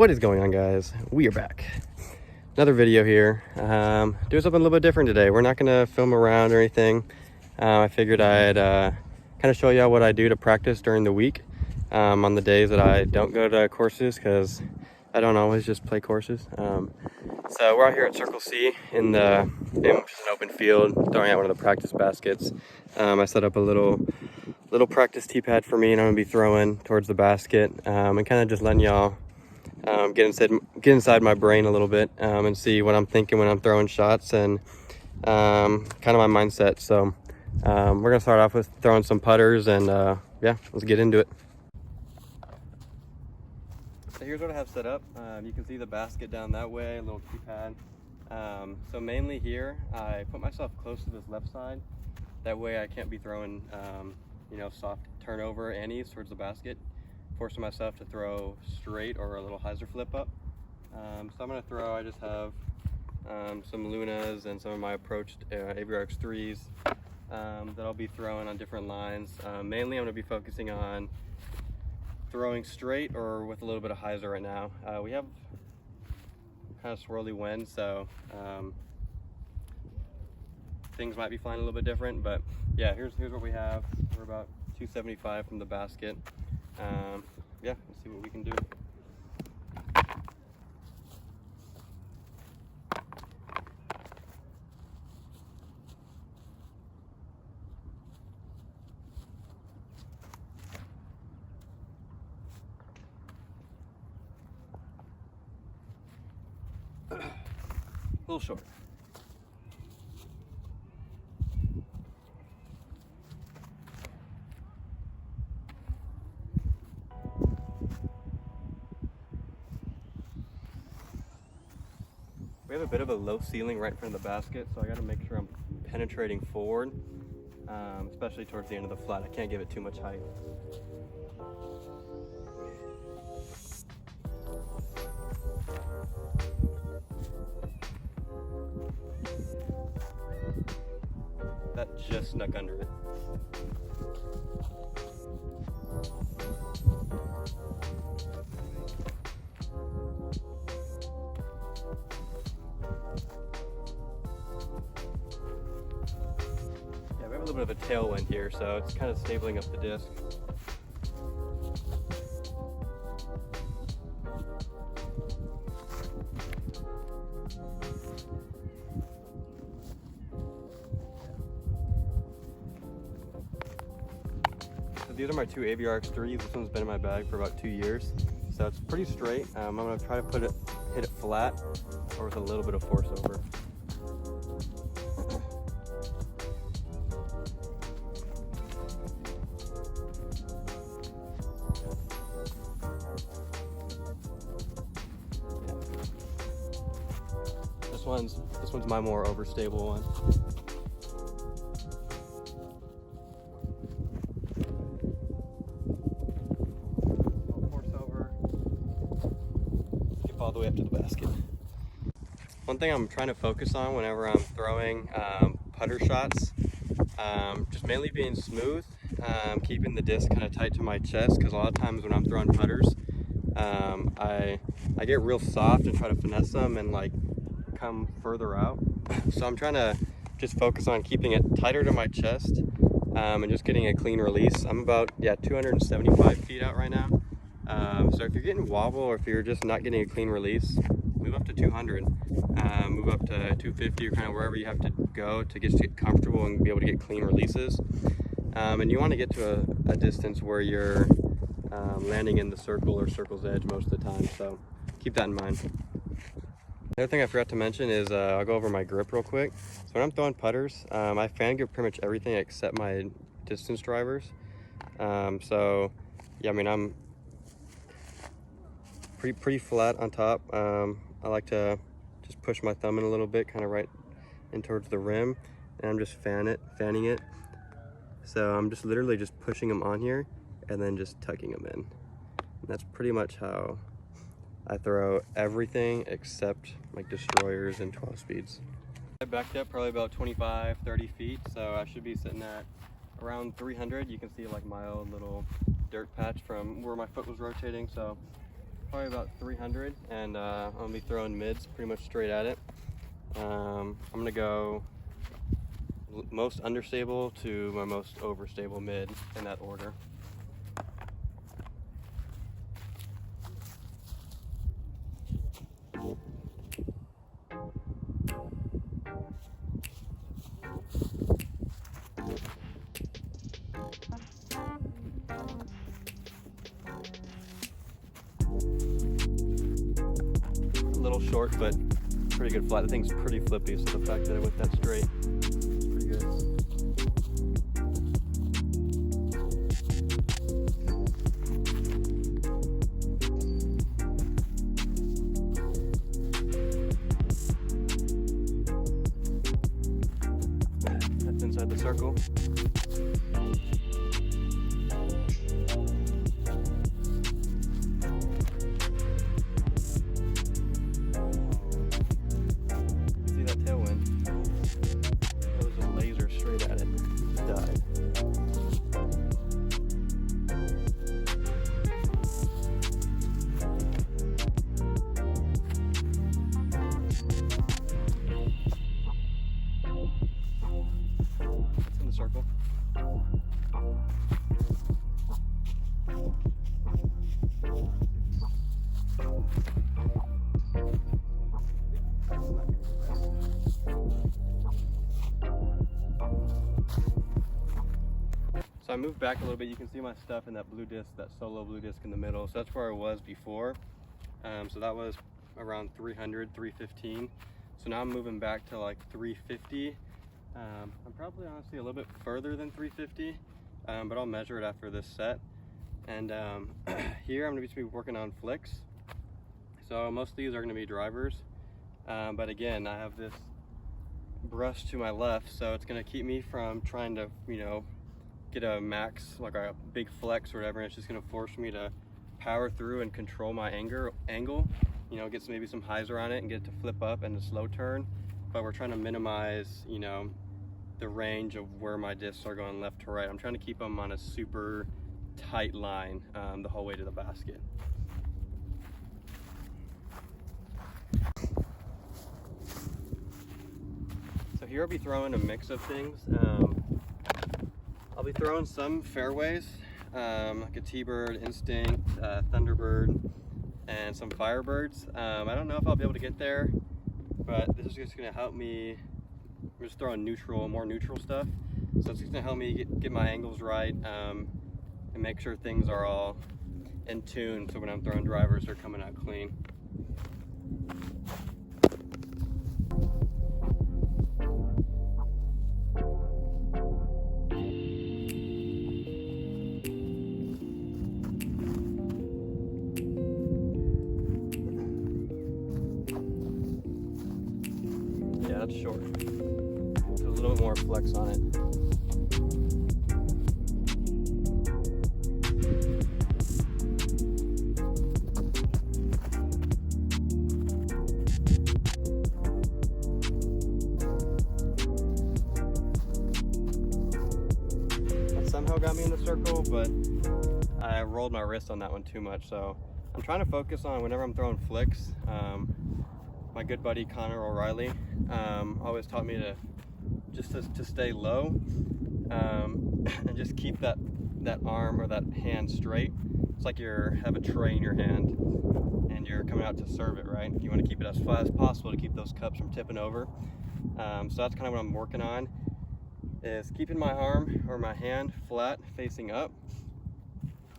What is going on, guys? We are back. Another video here. Doing something a little bit different today. We're not gonna film around or anything. I figured I'd kind of show y'all what I do to practice during the week on the days that I don't go to courses, because I don't always just play courses. So we're out here at Circle C in which is an open field, throwing out one of the practice baskets. I set up a little practice tee pad for me, and I'm gonna be throwing towards the basket and kind of just letting y'all get inside my brain a little bit and see what I'm thinking when I'm throwing shots, and kind of my mindset. So we're gonna start off with throwing some putters, and yeah, let's get into it. So here's what I have set up. You can see the basket down that way, a little tee pad. So mainly here, I put myself close to this left side. That way I can't be throwing soft turnover antes towards the basket, forcing myself to throw straight or a little hyzer flip up. So I'm gonna throw, I just have some Lunas and some of my approached AVRX 3s that I'll be throwing on different lines. Mainly I'm gonna be focusing on throwing straight or with a little bit of hyzer right now. We have kind of swirly wind, so things might be flying a little bit different, but yeah, here's what we have. We're about 275 from the basket. Yeah, let's see what we can do. A little short. We have a bit of a low ceiling right in front of the basket, so I got to make sure I'm penetrating forward, especially towards the end of the flat. I can't give it too much height. That just snuck under it. Yeah, we have a little bit of a tailwind here, so it's kind of stabling up the disc. These are my two AVRX 3s. This one's been in my bag for about 2 years, so it's pretty straight. I'm gonna try to hit it flat or with a little bit of force over. This one's my more overstable one. All the way up to the basket. One thing I'm trying to focus on whenever I'm throwing putter shots, just mainly being smooth, keeping the disc kind of tight to my chest, because a lot of times when I'm throwing putters, I get real soft and try to finesse them and like come further out. So I'm trying to just focus on keeping it tighter to my chest and just getting a clean release. I'm about 275 feet out right now. So if you're getting wobble, or if you're just not getting a clean release, move up to 200, move up to 250, or kind of wherever you have to go to get comfortable and be able to get clean releases. And you want to get to a distance where you're landing in the circle or circle's edge most of the time, so keep that in mind. The other thing I forgot to mention is I'll go over my grip real quick. So when I'm throwing putters, I fan grip pretty much everything except my distance drivers. So yeah, I mean, I'm pretty flat on top. I like to just push my thumb in a little bit, kind of right in towards the rim, and I'm just fanning it. So I'm just literally just pushing them on here and then just tucking them in. And that's pretty much how I throw everything except like destroyers and 12 speeds. I backed up probably about 25-30 feet, so I should be sitting at around 300. You can see like my old little dirt patch from where my foot was rotating, so probably about 300, and I'm gonna be throwing mids pretty much straight at it. I'm gonna go most understable to my most overstable mid in that order. A little short, but pretty good flat. The thing's pretty flippy, so the fact that it went that straight is pretty good. That's inside the circle. Circle. So I moved back a little bit. You can see my stuff in that blue disc, that solo blue disc in the middle. So that's where I was before. So that was around 300, 315. So now I'm moving back to like 350. I'm probably honestly a little bit further than 350, but I'll measure it after this set. And here I'm going to be working on flicks. So most of these are going to be drivers, but again, I have this brush to my left, so it's going to keep me from trying to, you know, get a max, like a big flex or whatever. And it's just going to force me to power through and control my angle, you know, get maybe some hyzer on it and get it to flip up and a slow turn. But we're trying to minimize, you know, the range of where my discs are going left to right. I'm trying to keep them on a super tight line the whole way to the basket. So here I'll be throwing a mix of things. I'll be throwing some fairways, like a T-Bird, Instinct, Thunderbird, and some Firebirds. I don't know if I'll be able to get there, but this is just going to help me. I'm just throwing more neutral stuff. So it's going to help me get my angles right and make sure things are all in tune, so when I'm throwing drivers, they're coming out clean. Yeah, that's short. Put a little bit more flex on it. Somehow got me in the circle, but I rolled my wrist on that one too much. So I'm trying to focus on whenever I'm throwing flicks. My good buddy Connor O'Reilly always taught me to stay low and just keep that arm or that hand straight. It's like you have a tray in your hand and you're coming out to serve it, right? You want to keep it as flat as possible to keep those cups from tipping over. So that's kind of what I'm working on, is keeping my arm or my hand flat facing up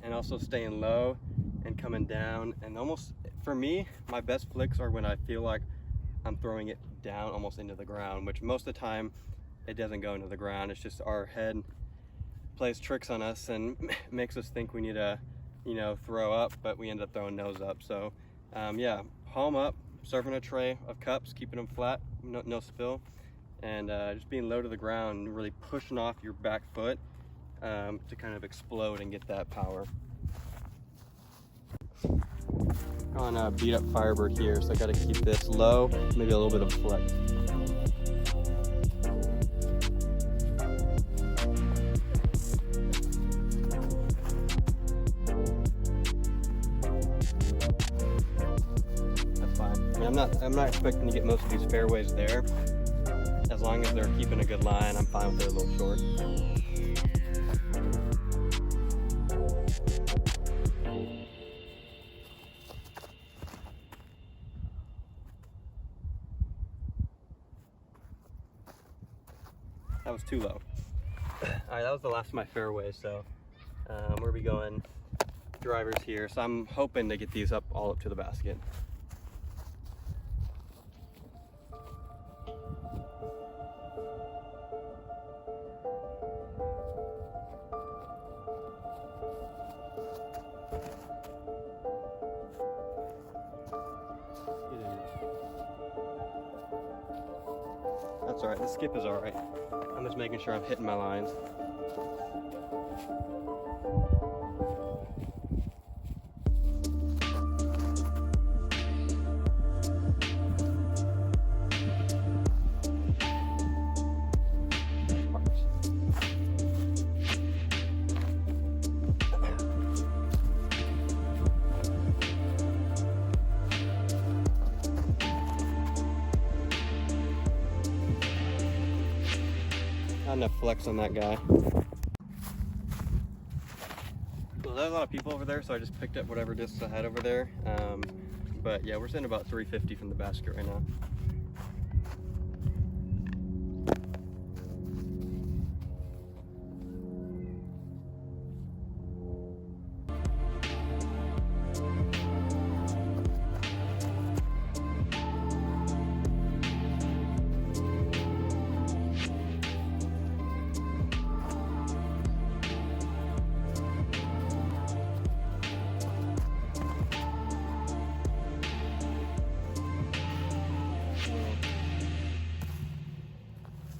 and also staying low and coming down. And almost, for me, my best flicks are when I feel like I'm throwing it down almost into the ground, which most of the time it doesn't go into the ground. It's just our head plays tricks on us and makes us think we need to, you know, throw up, but we end up throwing nose up. So yeah, palm up, serving a tray of cups, keeping them flat, no spill. And just being low to the ground and really pushing off your back foot to kind of explode and get that power. On beat up Firebird here, so I got to keep this low, maybe a little bit of flex. mean, I'm not expecting to get most of these fairways there. As long as they're keeping a good line, I'm fine with it a little short. That was too low. All right, that was the last of my fairways, so we'll be going drivers here. So I'm hoping to get these all up to the basket. That's all right, the skip is all right. I'm just making sure I'm hitting my lines. Not enough flex on that guy. Well, there's a lot of people over there, so I just picked up whatever discs I had over there. But yeah, we're sitting about 350 from the basket right now.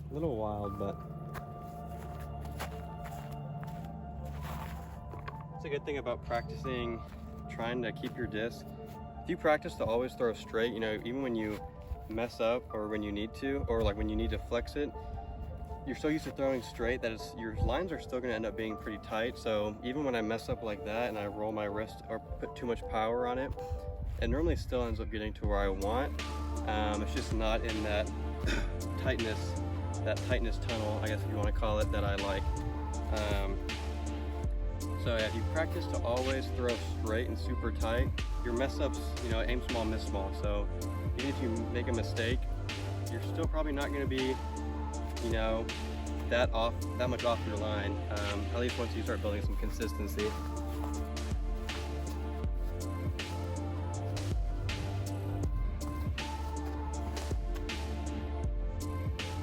A little wild, but it's a good thing about practicing, trying to keep your disc. If you practice to always throw straight, you know, even when you mess up or when you need to, or like when you need to flex it, you're so used to throwing straight that your lines are still going to end up being pretty tight. So even when I mess up like that and I roll my wrist or put too much power on it, it normally still ends up getting to where I want. It's just not in that tightness tunnel, I guess if you want to call it, that I like. So yeah, if you practice to always throw straight and super tight, your mess ups, you know, aim small, miss small. So even if you make a mistake, you're still probably not going to be, you know, that much off your line, at least once you start building some consistency.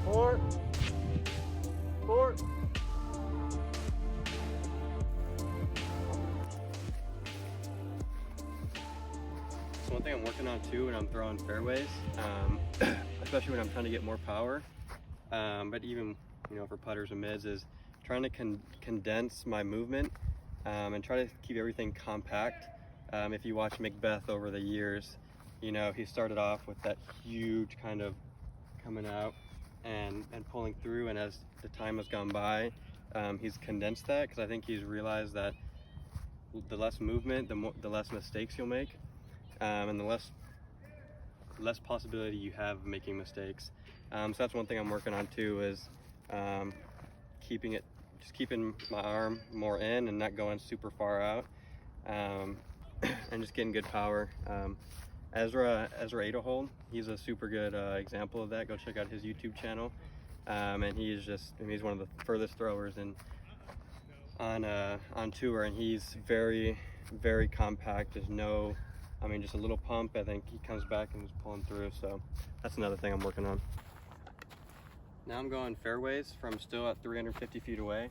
Four. So one thing I'm working on too when I'm throwing fairways, especially when I'm trying to get more power, but even, you know, for putters and mids, is trying to condense my movement and try to keep everything compact. If you watch Macbeth over the years, you know, he started off with that huge kind of coming out and pulling through, and as the time has gone by, he's condensed that, because I think he's realized that the less movement, the less mistakes you'll make, and the less possibility you have of making mistakes. So that's one thing I'm working on too, is keeping my arm more in and not going super far out, and just getting good power. Ezra Adelhold, he's a super good example of that. Go check out his YouTube channel, and he's one of the furthest throwers on tour, and he's very, very compact. There's no, I mean, just a little pump, I think he comes back and is pulling through. So that's another thing I'm working on. Now I'm going fairways from still at 350 feet away.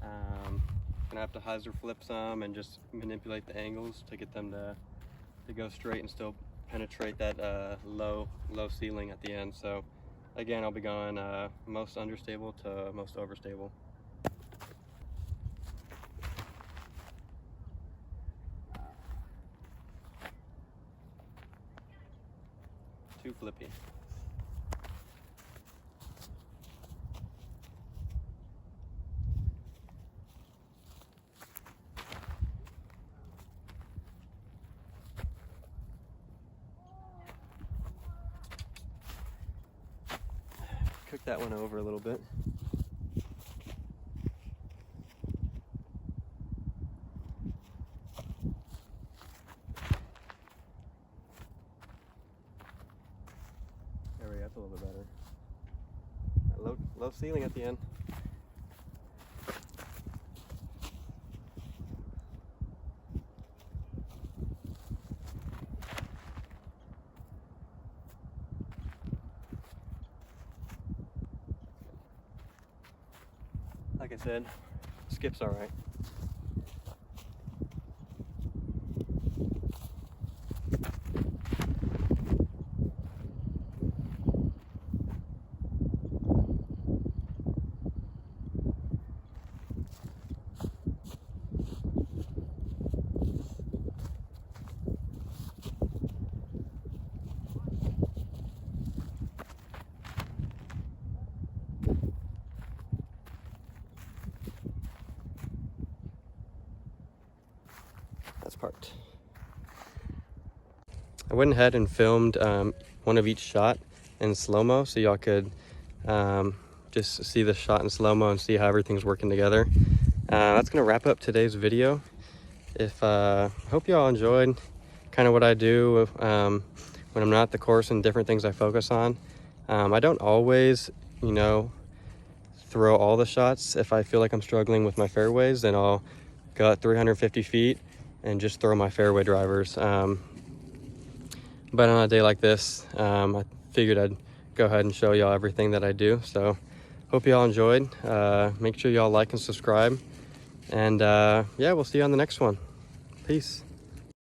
Gonna have to hyzer flip some and just manipulate the angles to get them to go straight and still penetrate that low ceiling at the end. So again, I'll be going most understable to most overstable. Too flippy. that one over a little bit. There we go, that's a little bit better. Low ceiling at the end. Like I said, skip's all right. That's parked. I went ahead and filmed one of each shot in slow-mo so y'all could just see the shot in slow-mo and see how everything's working together. That's gonna wrap up today's video. Hope y'all enjoyed kind of what I do when I'm not at the course and different things I focus on. I don't always, you know, throw all the shots. If I feel like I'm struggling with my fairways, then I'll go at 350 feet and just throw my fairway drivers. But on a day like this, I figured I'd go ahead and show y'all everything that I do. So hope y'all enjoyed. Make sure y'all like and subscribe. And yeah, we'll see you on the next one. Peace.